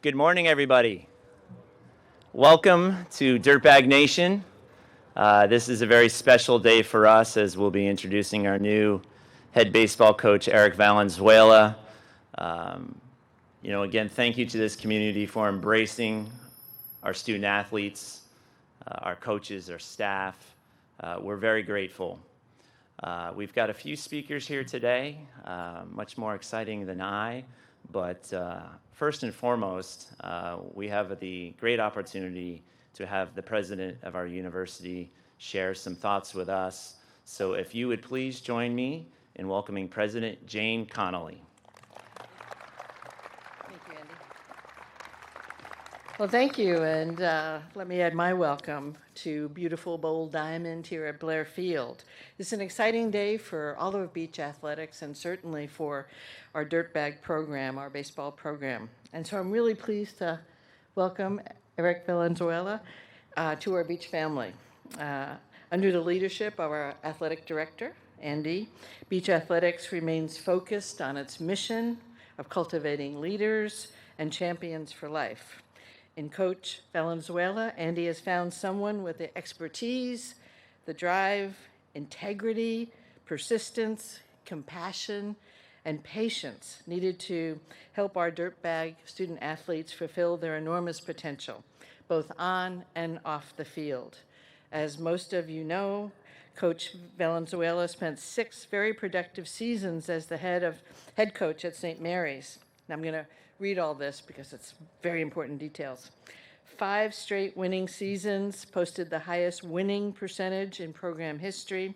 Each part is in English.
Good morning, everybody. Welcome to Dirtbag Nation. This is a very special day for us as we'll be introducing our new head baseball coach, Eric Valenzuela. Again, thank you to this community for embracing our student athletes, our coaches, our staff. We're very grateful. We've got a few speakers here today, much more exciting than I. But first and foremost, we have the great opportunity to have the president of our university share some thoughts with us. So if you would please join me in welcoming President Jane Connolly. Thank you, Andy. Well, thank you, and let me add my welcome to beautiful Bold Diamond here at Blair Field. It's an exciting day for all of beach athletics and certainly for our Dirtbag program, our baseball program. And so I'm really pleased to welcome Eric Valenzuela to our beach family. Under the leadership of our athletic director, Andy, beach athletics remains focused on its mission of cultivating leaders and champions for life. In Coach Valenzuela, Andy has found someone with the expertise, the drive, integrity, persistence, compassion, and patience needed to help our Dirtbag student athletes fulfill their enormous potential, both on and off the field. As most of you know, Coach Valenzuela spent 6 very productive seasons as the head coach at St. Mary's. And I'm going to read all this because it's very important details. 5 straight winning seasons, posted the highest winning percentage in program history,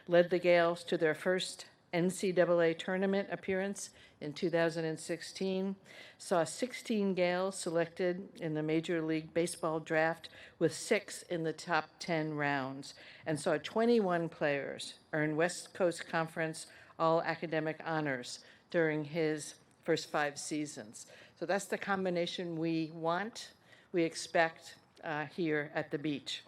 led the Gales to their first NCAA tournament appearance in 2016, saw 16 Gales selected in the Major League Baseball draft with 6 in the top 10 rounds, and saw 21 players earn West Coast Conference all-academic honors during his first 5 seasons. So that's the combination we expect here at the beach.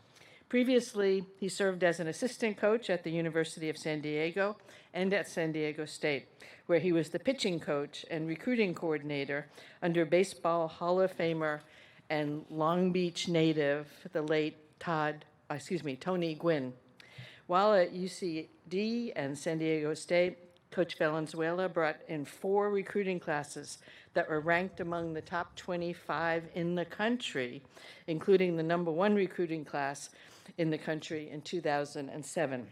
Previously, he served as an assistant coach at the University of San Diego and at San Diego State, where he was the pitching coach and recruiting coordinator under Baseball Hall of Famer and Long Beach native, the late Tony Gwynn. While at UCD and San Diego State, Coach Valenzuela brought in 4 recruiting classes that were ranked among the top 25 in the country, including the number 1 recruiting class in the country in 2007.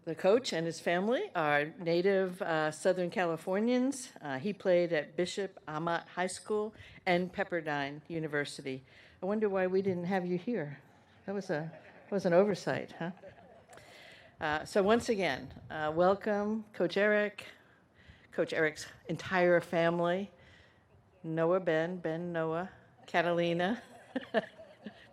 The coach and his family are native Southern Californians. He played at Bishop Amat High School and Pepperdine University. I wonder why we didn't have you here. That was an oversight, huh? So once again, welcome Coach Eric, Coach Eric's entire family, Noah, Ben, Noah, Catalina,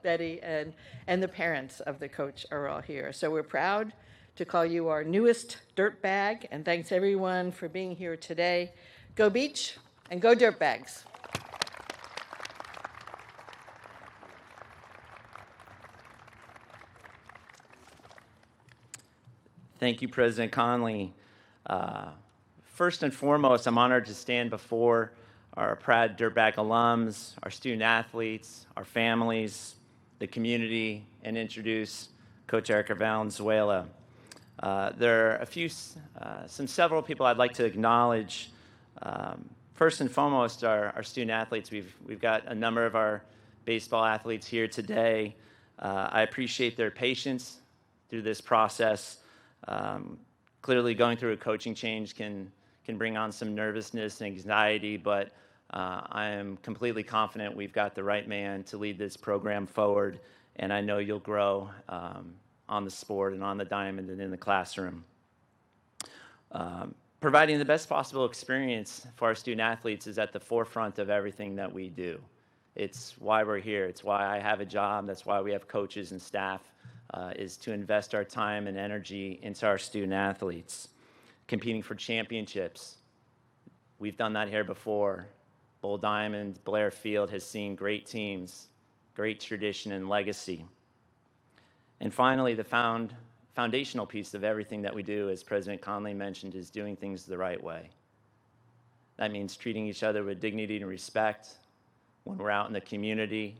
Betty, and the parents of the coach are all here. So we're proud to call you our newest Dirtbag, and thanks everyone for being here today. Go Beach and go Dirtbags. Thank you, President Conley. First and foremost, I'm honored to stand before our proud Dirtbag alums, our student athletes, our families, the community, and introduce Coach Eric Valenzuela. There are several people I'd like to acknowledge. First and foremost, our student athletes. We've got a number of our baseball athletes here today. I appreciate their patience through this process. Clearly, going through a coaching change can bring on some nervousness and anxiety, but I am completely confident we've got the right man to lead this program forward, and I know you'll grow on the sport and on the diamond and in the classroom. Providing the best possible experience for our student athletes is at the forefront of everything that we do. It's why we're here. It's why I have a job. That's why we have coaches and staff, is to invest our time and energy into our student athletes. Competing for championships. We've done that here before. Bold Diamond, Blair Field has seen great teams, great tradition and legacy. And finally, the foundational piece of everything that we do, as President Conley mentioned, is doing things the right way. That means treating each other with dignity and respect when we're out in the community,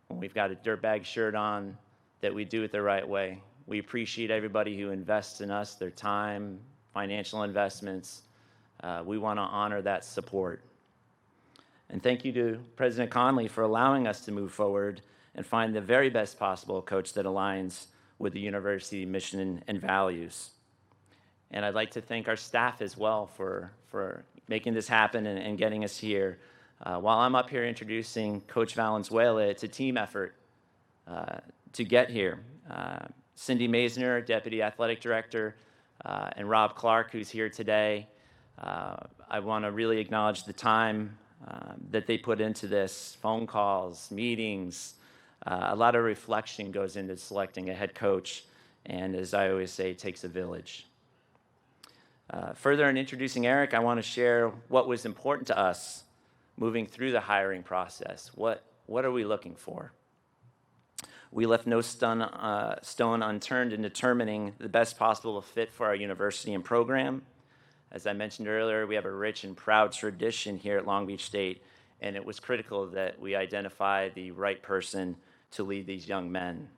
when we've got a Dirtbag shirt on, that we do it the right way. We appreciate everybody who invests in us, their time, financial investments. We want to honor that support. And thank you to President Conley for allowing us to move forward and find the very best possible coach that aligns with the university mission and values. And I'd like to thank our staff as well for making this happen and getting us here. While I'm up here introducing Coach Valenzuela, it's a team effort to get here. Cindy Maisner, Deputy Athletic Director, and Rob Clark, who's here today. I want to really acknowledge the time that they put into this, phone calls, meetings. A lot of reflection goes into selecting a head coach, and as I always say, it takes a village. Further in introducing Eric, I want to share what was important to us moving through the hiring process. What are we looking for? We left no stone unturned in determining the best possible fit for our university and program. As I mentioned earlier, we have a rich and proud tradition here at Long Beach State, and it was critical that we identify the right person to lead these young men.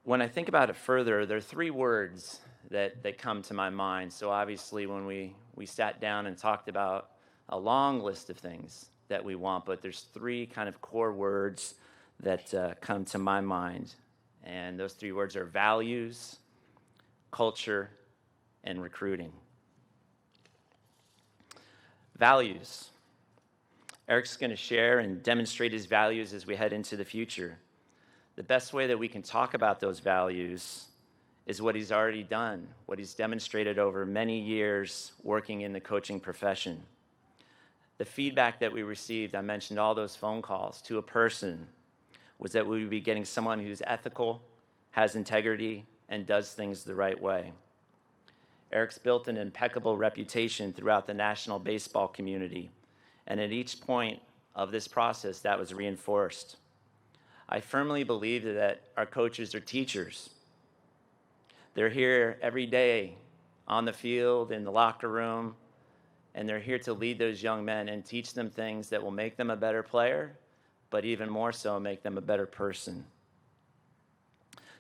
When I think about it further, there are three words that come to my mind. So obviously when we sat down and talked about a long list of things that we want, but there's three kind of core words that come to my mind. And those three words are values, culture, and recruiting. Values. Eric's going to share and demonstrate his values as we head into the future. The best way that we can talk about those values is what he's already done, what he's demonstrated over many years working in the coaching profession. The feedback that we received, I mentioned all those phone calls to a person, was that we would be getting someone who's ethical, has integrity, and does things the right way. Eric's built an impeccable reputation throughout the national baseball community, and at each point of this process, that was reinforced. I firmly believe that our coaches are teachers. They're here every day on the field, in the locker room, and they're here to lead those young men and teach them things that will make them a better player, but even more so, make them a better person.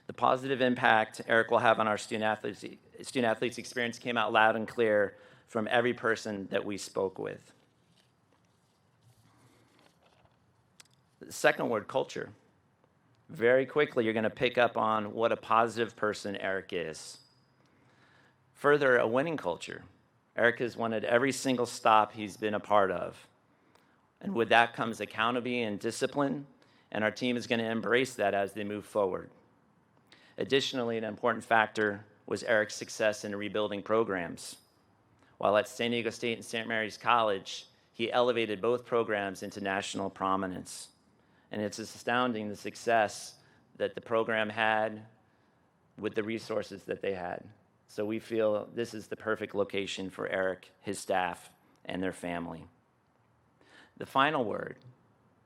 The positive impact Eric will have on our student athletes experience came out loud and clear from every person that we spoke with. The second word, culture. Very quickly, you're going to pick up on what a positive person Eric is. Further, a winning culture. Eric has won at every single stop he's been a part of. And with that comes accountability and discipline, and our team is going to embrace that as they move forward. Additionally, an important factor was Eric's success in rebuilding programs. While at San Diego State and St. Mary's College, he elevated both programs into national prominence. And it's astounding the success that the program had with the resources that they had. So we feel this is the perfect location for Eric, his staff, and their family. The final word,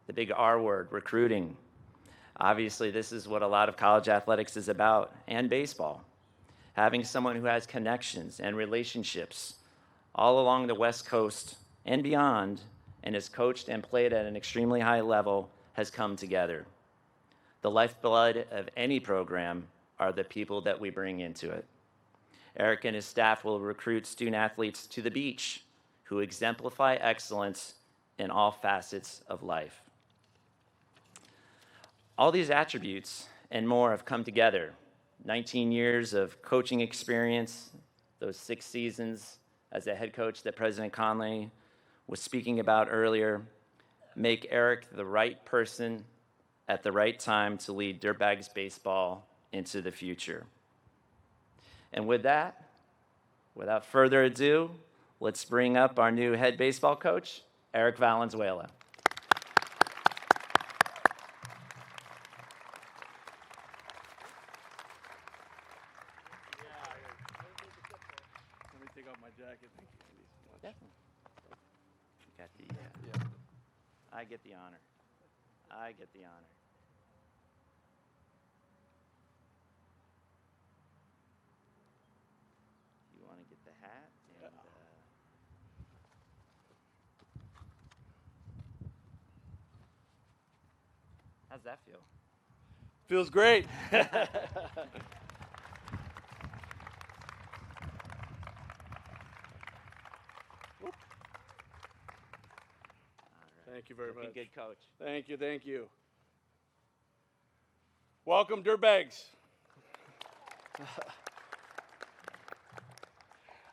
the big R word, recruiting. Obviously, this is what a lot of college athletics is about, and baseball. Having someone who has connections and relationships all along the West Coast and beyond, and has coached and played at an extremely high level, has come together. The lifeblood of any program are the people that we bring into it. Eric and his staff will recruit student athletes to the beach who exemplify excellence in all facets of life. All these attributes and more have come together. 19 years of coaching experience, those 6 seasons as a head coach that President Conley was speaking about earlier, make Eric the right person at the right time to lead Dirtbags baseball into the future. And with that, without further ado, let's bring up our new head baseball coach, Eric Valenzuela. Let me take off my jacket. Thank you, Andy, so much. Definitely. You got the, Yeah. I get the honor. I get the honor. You want to get the hat? And, How's that feel? Feels great. Thank you very Looking much. good, Coach. Thank you, thank you. Welcome, Dirtbags.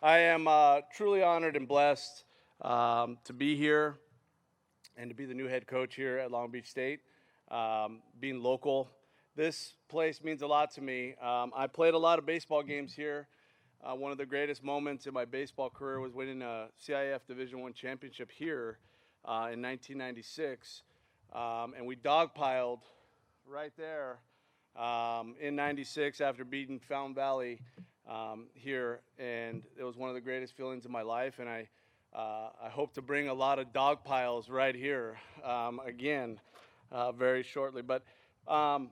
I am truly honored and blessed to be here and to be the new head coach here at Long Beach State. Being local, this place means a lot to me. I played a lot of baseball games here. One of the greatest moments in my baseball career was winning a CIF Division I championship here in 1996. And we dogpiled right there in 96 after beating Fountain Valley here. And it was one of the greatest feelings of my life. And I hope to bring a lot of dog piles right here again very shortly. But I'm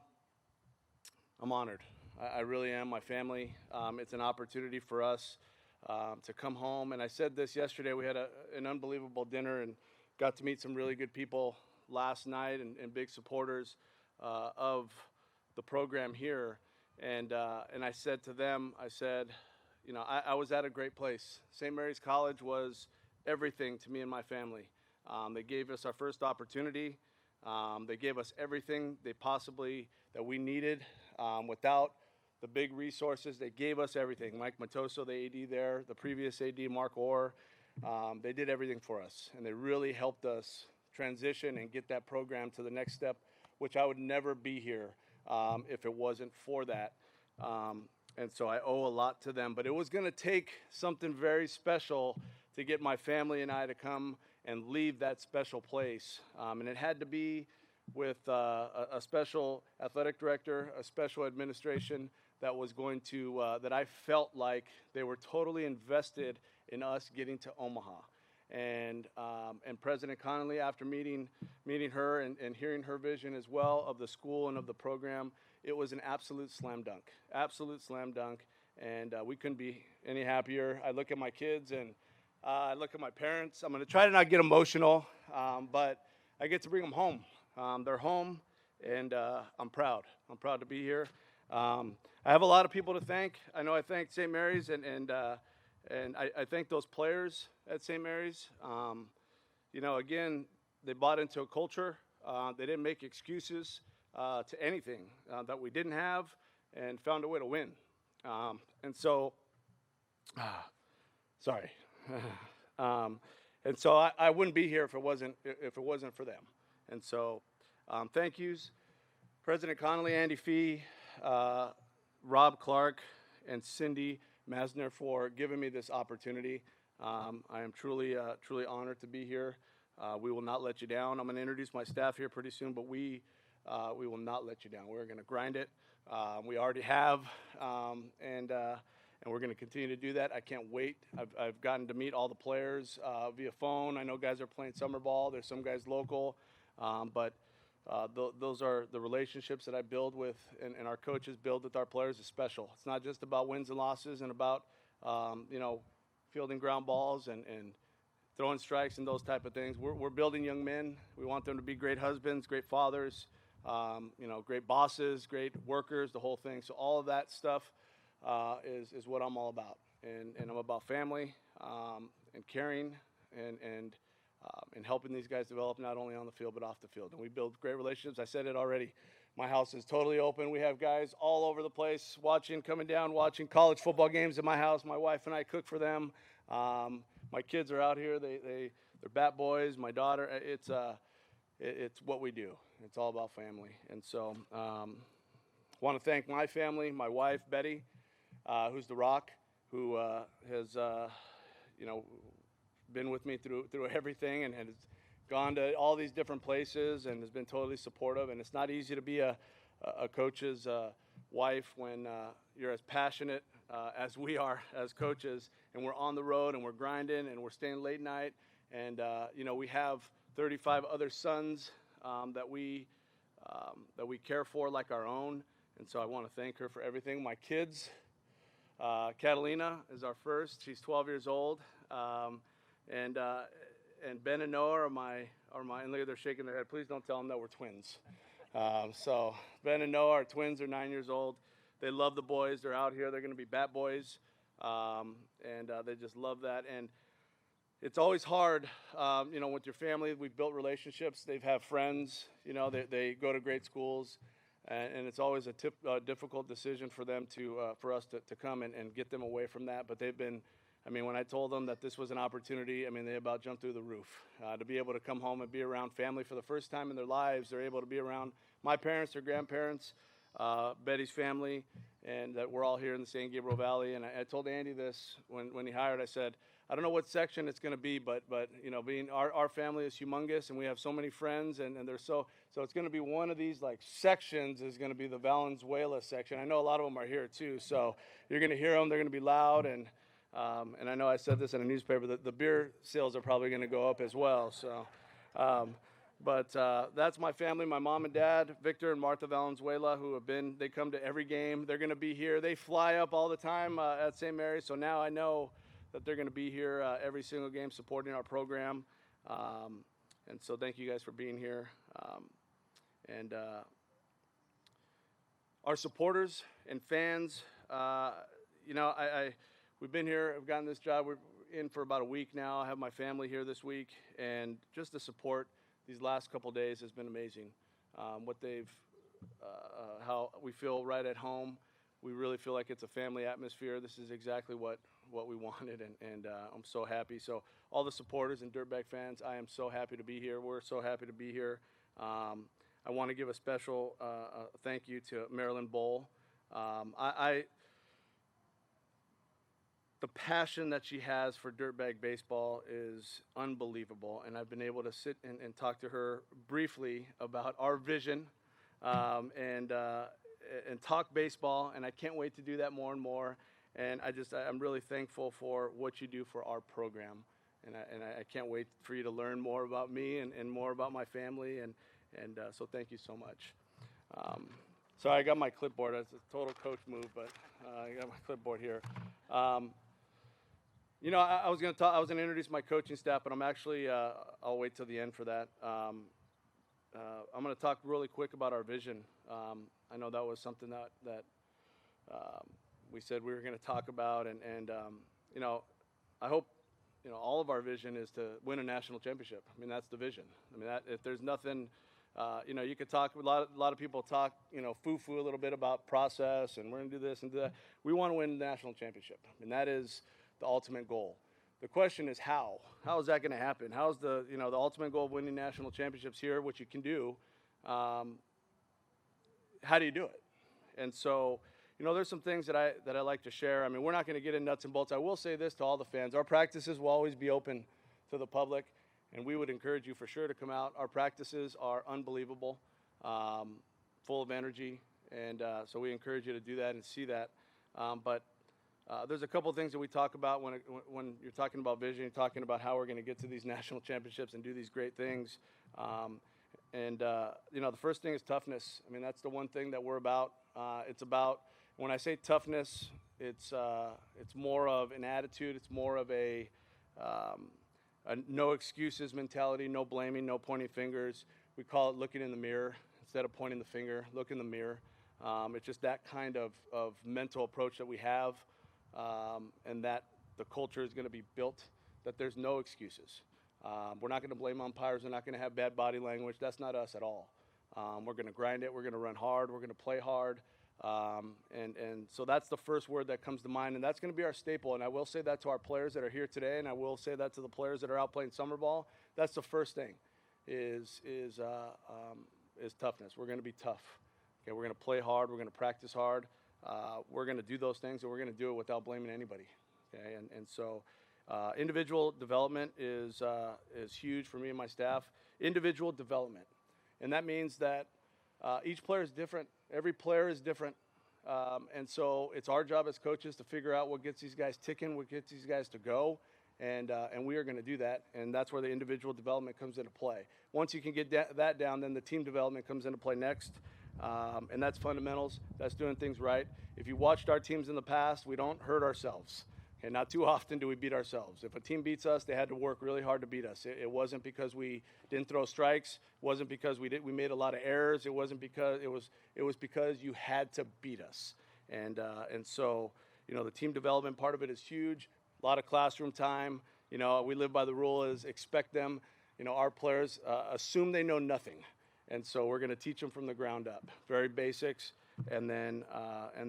honored. I really am. My family. It's an opportunity for us to come home. And I said this yesterday. We had an unbelievable dinner and got to meet some really good people last night and big supporters of the program here. And I said to them, I said, you know, I was at a great place. St. Mary's College was everything to me and my family. They gave us our first opportunity. They gave us everything that we needed without the big resources. They gave us everything. Mike Matoso, the AD there, the previous AD, Mark Orr, they did everything for us. And they really helped us transition and get that program to the next step, which I would never be here if it wasn't for that. And so I owe a lot to them. But it was going to take something very special to get my family and I to come and leave that special place. And it had to be with a special athletic director, a special administration that was going to, that I felt like they were totally invested in us getting to Omaha. And President Connolly, after meeting her and hearing her vision as well of the school and of the program, it was an absolute slam dunk. And we couldn't be any happier. I look at my kids and I look at my parents. I'm going to try to not get emotional, but I get to bring them home. They're home, and I'm proud. I'm proud to be here. I have a lot of people to thank. I know I thank St. Mary's, and I thank those players at St. Mary's. You know, again, they bought into a culture. They didn't make excuses to anything that we didn't have, and found a way to win. And so, sorry. And so I wouldn't be here if it wasn't for them. And so, thank yous, President Connolly, Andy Fee, Rob Clark, and Cindy Masner for giving me this opportunity. I am truly honored to be here. We will not let you down. I'm going to introduce my staff here pretty soon, but we will not let you down. We're going to grind it. We already have, and we're going to continue to do that. I can't wait. I've gotten to meet all the players via phone. I know guys are playing summer ball. There's some guys local, but those are the relationships that I build with, and our coaches build with our players is special. It's not just about wins and losses and about you know, fielding ground balls and throwing strikes and those type of things. We're building young men. We want them to be great husbands, great fathers, you know, great bosses, great workers, the whole thing. So all of that stuff is what I'm all about, and I'm about family and caring and helping these guys develop not only on the field but off the field. And we build great relationships. I said it already. My house is totally open. We have guys all over the place coming down, watching college football games in my house. My wife and I cook for them. My kids are out here. They're bat boys. My daughter. It's what we do. It's all about family. And so want to thank my family, my wife, Betty, who's the rock, who has, you know, been with me through everything and has gone to all these different places and has been totally supportive. And it's not easy to be a coach's wife when you're as passionate as we are as coaches, and we're on the road and we're grinding and we're staying late night. And, you know, we have 35 other sons that we care for like our own. And so I want to thank her for everything. My kids, Catalina is our first. She's 12 years old. And Ben and Noah are my, and look, they're shaking their head. Please don't tell them that we're twins. So Ben and Noah, our twins, are 9 years old. They love the boys. They're out here. They're going to be bat boys, and they just love that. And it's always hard, with your family. We've built relationships. They've have friends. They go to great schools, and it's always a difficult decision for them for us to come and get them away from that. But they've been. When I told them that this was an opportunity, they about jumped through the roof. To be able to come home and be around family for the first time in their lives, they're able to be around my parents, their grandparents, Betty's family, and that we're all here in the San Gabriel Valley. And I told Andy this when he hired. I said, I don't know what section it's going to be, but being our family is humongous, and we have so many friends, and they're so it's going to be one of these sections is going to be the Valenzuela section. I know a lot of them are here too, so you're going to hear them. They're going to be loud, and I know I said this in a newspaper that the beer sales are probably going to go up as well. So, but that's my family, my mom and dad, Victor and Martha Valenzuela, they come to every game. They're going to be here. They fly up all the time at St. Mary's. So now I know that they're going to be here every single game supporting our program. And so thank you guys for being here. And our supporters and fans, we've been here, I've gotten this job, we're in for about a week now. I have my family here this week, and just the support these last couple days has been amazing. How we feel right at home. We really feel like it's a family atmosphere. This is exactly what we wanted, and I'm so happy. So all the supporters and Dirtbag fans, I am so happy to be here. We're so happy to be here. I want to give a special thank you to Marilyn Bowl. The passion that she has for Dirtbag baseball is unbelievable, and I've been able to sit and talk to her briefly about our vision and talk baseball, and I can't wait to do that more and more. And I'm really thankful for what you do for our program, and I can't wait for you to learn more about me and more about my family, and so thank you so much. Sorry, I got my clipboard. It's a total coach move, but I got my clipboard here. I was going to introduce my coaching staff, but I'm actually, I'll wait till the end for that. I'm going to talk really quick about our vision. I know that was something that we said we were going to talk about, and I hope, all of our vision is to win a national championship. That's the vision. If there's nothing, you could talk, a lot of people talk, foo-foo a little bit about process, and we're going to do this and do that. We want to win the national championship, and that is the ultimate goal. The question is how. How is that going to happen? How's the ultimate goal of winning national championships here, which you can do? How do you do it? And so, there's some things that I like to share. We're not going to get in nuts and bolts. I will say this to all the fans. Our practices will always be open to the public, and we would encourage you for sure to come out. Our practices are unbelievable, full of energy, and so we encourage you to do that and see that. But there's a couple of things that we talk about when you're talking about vision, you're talking about how we're going to get to these national championships and do these great things. The first thing is toughness. That's the one thing that we're about. It's about, when I say toughness, it's more of an attitude. It's more of a no excuses mentality, no blaming, no pointing fingers. We call it looking in the mirror. Instead of pointing the finger, look in the mirror. It's just that kind of mental approach that we have. And that the culture is going to be built, that there's no excuses. We're not going to blame umpires. We're not going to have bad body language. That's not us at all. We're going to grind it. We're going to run hard. We're going to play hard. And so that's the first word that comes to mind, and that's going to be our staple. And I will say that to our players that are here today, and I will say that to the players that are out playing summer ball. That's the first thing is toughness. We're going to be tough. Okay, we're going to play hard. We're going to practice hard. We're going to do those things, and we're going to do it without blaming anybody. Okay, and so individual development is huge for me and my staff. Individual development, and that means that each player is different. Every player is different, and so it's our job as coaches to figure out what gets these guys ticking, what gets these guys to go, and we are going to do that, and that's where the individual development comes into play. Once you can get that down, then the team development comes into play next. And that's fundamentals. That's doing things right. If you watched our teams in the past, we don't hurt ourselves. And not too often do we beat ourselves. If a team beats us, they had to work really hard to beat us. It wasn't because we didn't throw strikes. It wasn't because we made a lot of errors. It wasn't because it was because you had to beat us. And so, the team development part of it is huge. A lot of classroom time. We live by the rule is expect them. Our players assume they know nothing, and so we're going to teach them from the ground up. Very basics. And then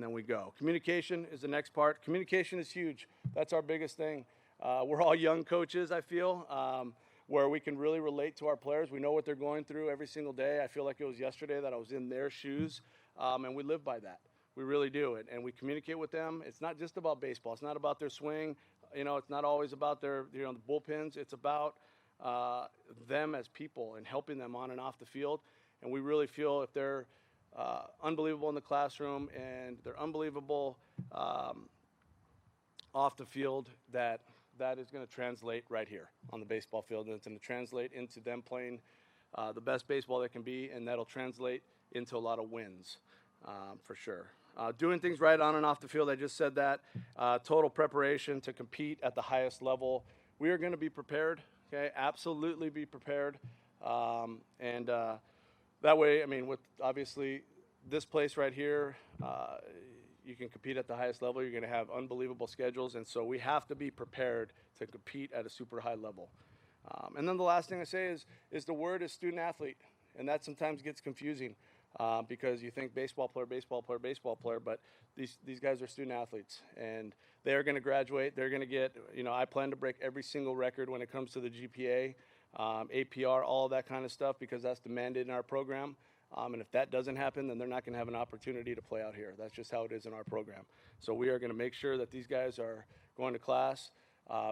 we go. Communication is the next part. Communication is huge. That's our biggest thing. We're all young coaches, I feel, where we can really relate to our players. We know what they're going through every single day. I feel like it was yesterday that I was in their shoes, and we live by that. We really do it, and we communicate with them. It's not just about baseball. It's not about their swing. It's not always about their, the bullpens. It's about them as people and helping them on and off the field. And we really feel if they're unbelievable in the classroom and they're unbelievable off the field, that is going to translate right here on the baseball field, and it's going to translate into them playing the best baseball they can be, and that'll translate into a lot of wins for sure. Doing things right on and off the field, I just said that. Total preparation to compete at the highest level. We are going to be prepared, okay? Absolutely be prepared. That way, with obviously this place right here, you can compete at the highest level. You're going to have unbelievable schedules, and so we have to be prepared to compete at a super high level. And then the last thing I say is the word is student athlete, and that sometimes gets confusing because you think baseball player, but these guys are student athletes, and they are going to graduate. They're going to get, I plan to break every single record when it comes to the GPA. APR, all of that kind of stuff, because that's demanded in our program. And if that doesn't happen, then they're not going to have an opportunity to play out here. That's just how it is in our program. So we are going to make sure that these guys are going to class,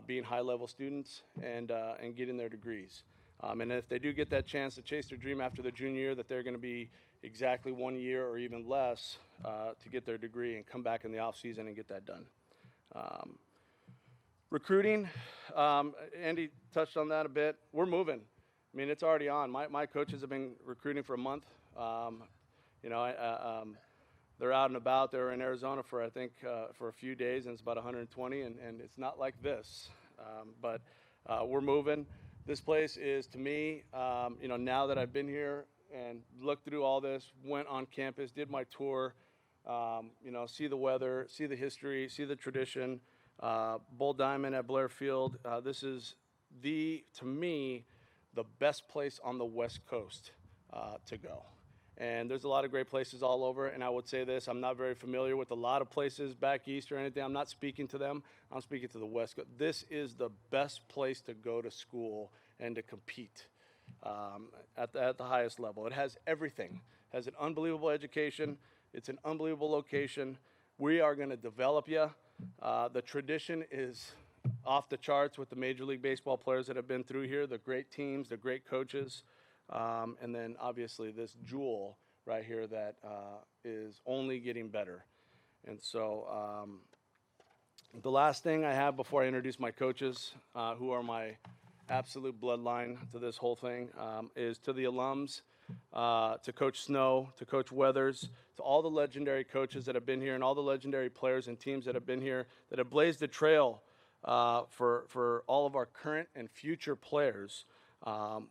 being high-level students, and getting their degrees. And if they do get that chance to chase their dream after their junior year, that they're going to be exactly 1 year or even less to get their degree and come back in the off season and get that done. Recruiting, Andy touched on that a bit. We're moving. It's already on. My coaches have been recruiting for a month. They're out and about. They were in Arizona for, I think, for a few days, and it's about 120, and it's not like this. But we're moving. This place is, to me, now that I've been here and looked through all this, went on campus, did my tour, see the weather, see the history, see the tradition, Bull Diamond at Blair Field. This is to me, the best place on the West Coast to go. And there's a lot of great places all over, and I would say this, I'm not very familiar with a lot of places back east or anything. I'm not speaking to them. I'm speaking to the West Coast. This is the best place to go to school and to compete at the highest level. It has everything. It has an unbelievable education. It's an unbelievable location. We are going to develop you. The tradition is off the charts with the Major League Baseball players that have been through here, the great teams, the great coaches, and then obviously this jewel right here that is only getting better. And so the last thing I have before I introduce my coaches, who are my absolute bloodline to this whole thing, is to the alums, to Coach Snow, to Coach Weathers, to all the legendary coaches that have been here and all the legendary players and teams that have been here that have blazed the trail for all of our current and future players.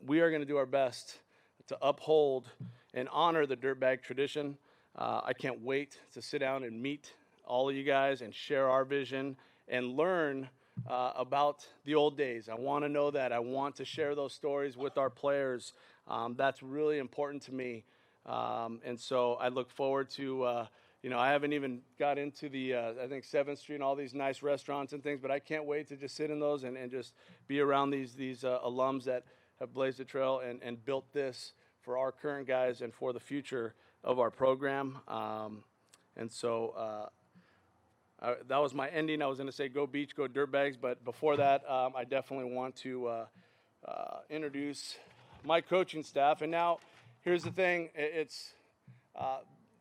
We are going to do our best to uphold and honor the Dirtbag tradition. I can't wait to sit down and meet all of you guys and share our vision and learn about the old days. I want to know that. I want to share those stories with our players. That's really important to me. And so I look forward to, I haven't even got into the, I think 7th Street and all these nice restaurants and things, but I can't wait to just sit in those and just be around these alums that have blazed the trail and built this for our current guys and for the future of our program. And so that was my ending. I was going to say go Beach, go Dirtbags, but before that, I definitely want to introduce my coaching staff. And now, here's the thing. It's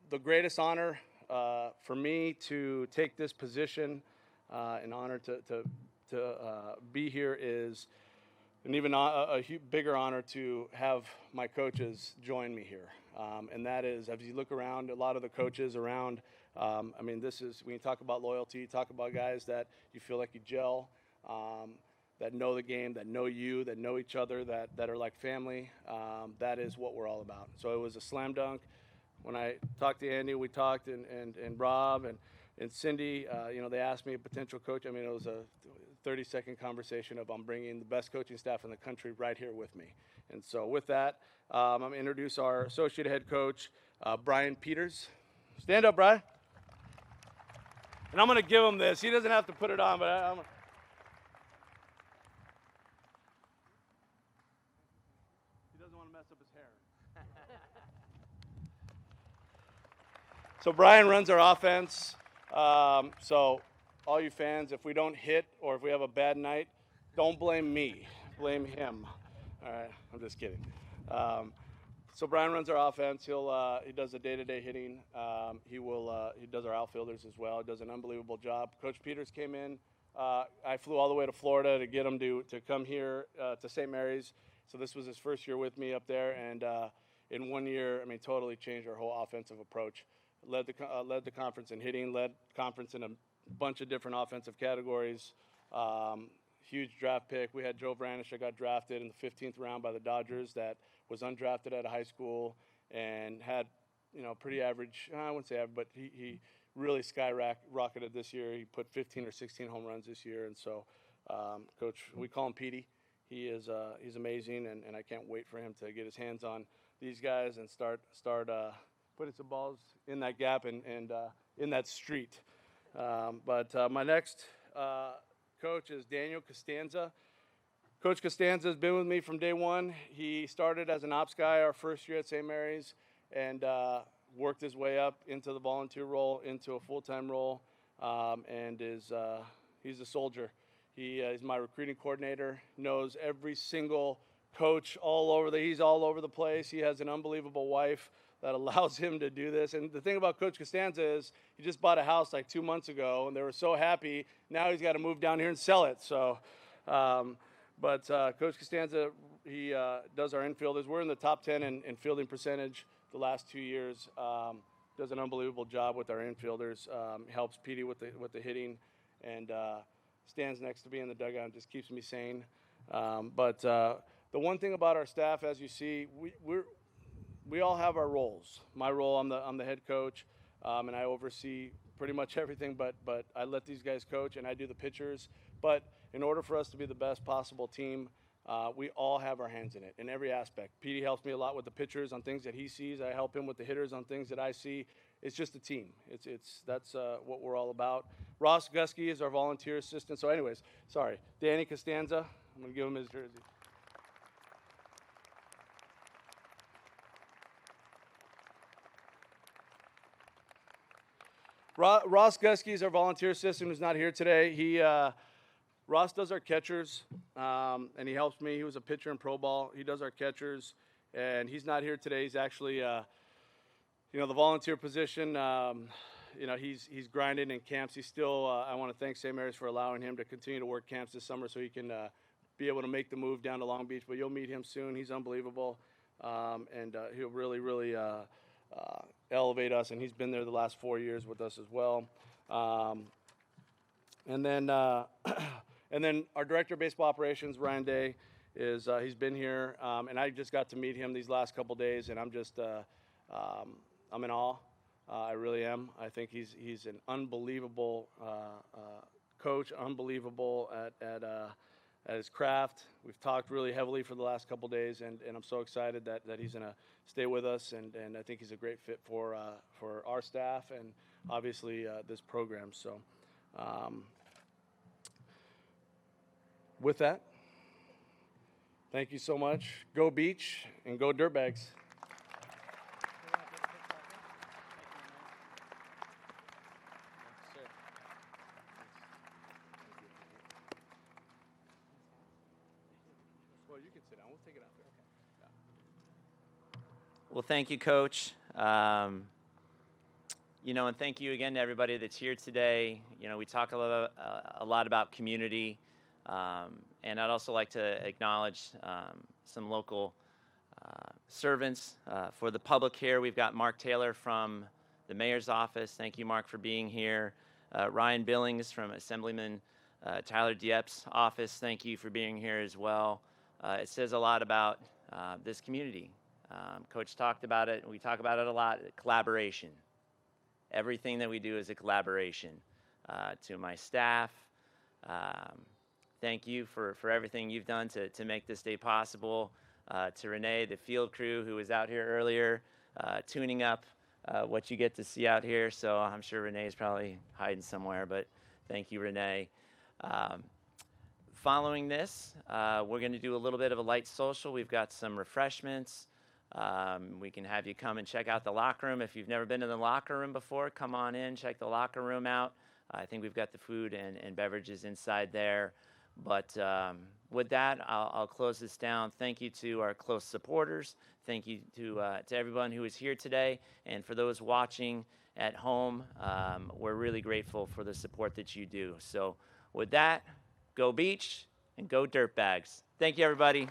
the greatest honor for me to take this position, an honor to be here is an even bigger honor to have my coaches join me here. And that is, as you look around, a lot of the coaches around I mean, this is, when you talk about loyalty, you talk about guys that you feel like you gel, that know the game, that know you, that know each other, that are like family. That is what we're all about. So it was a slam dunk. When I talked to Andy, we talked, and Rob and Cindy, they asked me a potential coach. I mean, it was a 30-second conversation of I'm bringing the best coaching staff in the country right here with me. And so with that, I'm going to introduce our associate head coach, Brian Peters. Stand up, Brian. And I'm going to give him this. He doesn't have to put it on, but I'm he doesn't want to mess up his hair. So Brian runs our offense. So all you fans, if we don't hit or if we have a bad night, don't blame me. Blame him. All right, I'm just kidding. So Brian runs our offense. He does the day-to-day hitting. He does our outfielders as well. He does an unbelievable job. Coach Peters came in. I flew all the way to Florida to get him to come here to St. Mary's. So this was his first year with me up there, and in 1 year, I mean, totally changed our whole offensive approach. Led the conference in hitting, led conference in a bunch of different offensive categories. Huge draft pick. We had Joe Vranish that got drafted in the 15th round by the Dodgers that was undrafted out of high school and had, pretty average, I wouldn't say average, but he really skyrocketed this year. He put 15 or 16 home runs this year. And so, Coach, we call him Petey. He's amazing, and I can't wait for him to get his hands on these guys and start putting some balls in that gap and in that street. But my next coach is Daniel Costanza. Coach Costanza has been with me from day one. He started as an ops guy our first year at St. Mary's and worked his way up into the volunteer role, into a full-time role, and he's a soldier. He's my recruiting coordinator, knows every single coach he's all over the place. He has an unbelievable wife that allows him to do this. And the thing about Coach Costanza is he just bought a house like 2 months ago, and they were so happy. Now he's got to move down here and sell it. So, but Coach Costanza, he does our infielders. We're in the top 10 in fielding percentage the last 2 years. Does an unbelievable job with our infielders. Helps Petey with the hitting, and stands next to me in the dugout and just keeps me sane. But the one thing about our staff, as you see, we all have our roles. My role, I'm the head coach, and I oversee pretty much everything. But I let these guys coach, and I do the pitchers. But in order for us to be the best possible team, we all have our hands in it in every aspect. Petey helps me a lot with the pitchers on things that he sees. I help him with the hitters on things that I see. It's just a team. That's what we're all about. Ross Gusky is our volunteer assistant. So, anyways, sorry, Danny Costanza. I'm gonna give him his jersey. Ross Gusky is our volunteer assistant who's not here today. Ross does our catchers, and he helps me. He was a pitcher in pro ball. He does our catchers, and he's not here today. He's actually, the volunteer position. He's grinding in camps. He's still. I want to thank St. Mary's for allowing him to continue to work camps this summer, so he can be able to make the move down to Long Beach. But you'll meet him soon. He's unbelievable, and he'll really, really elevate us. And he's been there the last 4 years with us as well. And then our director of baseball operations, Ryan Day, he's been here, and I just got to meet him these last couple days, and I'm just I'm in awe. I really am. I think he's an unbelievable coach, unbelievable at his craft. We've talked really heavily for the last couple days, and I'm so excited that he's going to stay with us, and I think he's a great fit for our staff and obviously this program. So with that, thank you so much. Go Beach and go Dirtbags. Well, you can sit down. We'll take it out there. Okay. Yeah. Well, thank you, Coach. And thank you again to everybody that's here today. We talk a lot about community, and I'd also like to acknowledge some local servants. For the public here, we've got Mark Taylor from the mayor's office. Thank you, Mark, for being here. Ryan Billings from Assemblyman Tyler Dieppe's office. Thank you for being here as well. It says a lot about this community. Coach talked about it, and we talk about it a lot, collaboration. Everything that we do is a collaboration. To my staff, thank you for everything you've done to make this day possible. To Renee, the field crew who was out here earlier, tuning up what you get to see out here. So I'm sure Renee's probably hiding somewhere, but thank you, Renee. Following this, we're going to do a little bit of a light social. We've got some refreshments. We can have you come and check out the locker room. If you've never been in the locker room before, come on in, check the locker room out. I think we've got the food and beverages inside there. But with that, I'll close this down. Thank you to our close supporters. Thank you to everyone who is here today. And for those watching at home, we're really grateful for the support that you do. So with that, go Beach and go Dirtbags. Thank you, everybody.